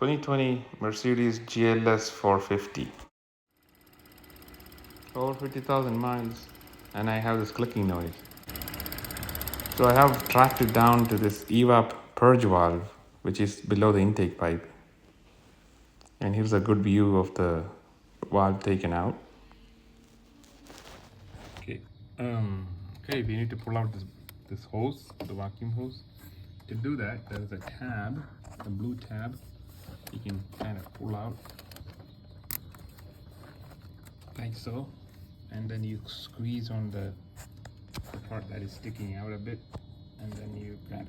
2020 Mercedes GLS 450. Over 50,000 miles, and I have this clicking noise. So I have tracked it down to this EVAP Purge Valve, which is below the intake pipe. And here's a good view of the valve taken out. Okay, we need to pull out this hose, the vacuum hose. To do that, there's a tab, a blue tab. You can kind of pull out like so, and then you squeeze on the part that is sticking out a bit, and then you kind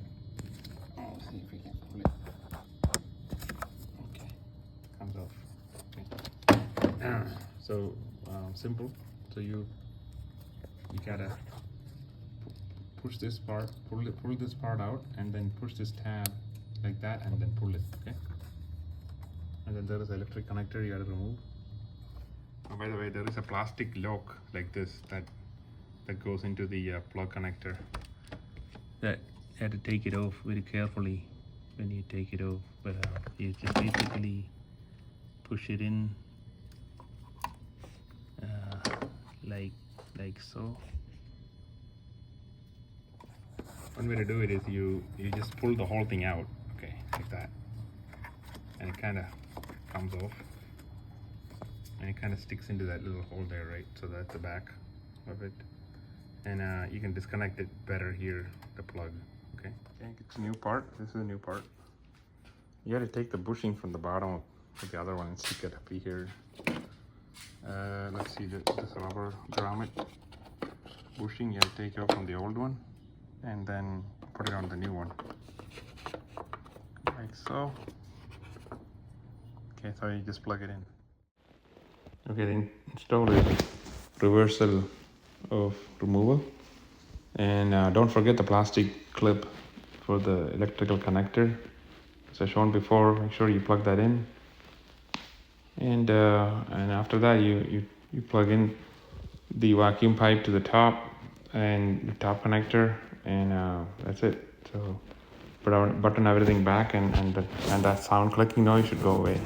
of, see if we can pull it. Okay, comes off. Okay. So simple. So you gotta push this part, pull this part out, and then push this tab like that, and then pull it. Okay. And then there is an electric connector you gotta remove. Oh, by the way, there is a plastic lock like this that goes into the plug connector. That you have to take it off very carefully when you take it off. But you just basically push it in like so. One way to do it is you just pull the whole thing out, okay, like that, and it kind of comes off, and it kind of sticks into that little hole there, right? So that's the back of it, and you can disconnect it better here, the plug. Okay, it's a new part. This is a new part. You got to take the bushing from the bottom of the other one and stick it up here. Let's see, this rubber grommet bushing, you have to take it off from the old one and then put it on the new one, like so. Okay, so you just plug it in. Okay, the install is reversal of removal, and don't forget the plastic clip for the electrical connector. As I shown before, make sure you plug that in, and after that you plug in the vacuum pipe to the top and the top connector, and that's it. So button everything back, and that sound clicking noise should go away.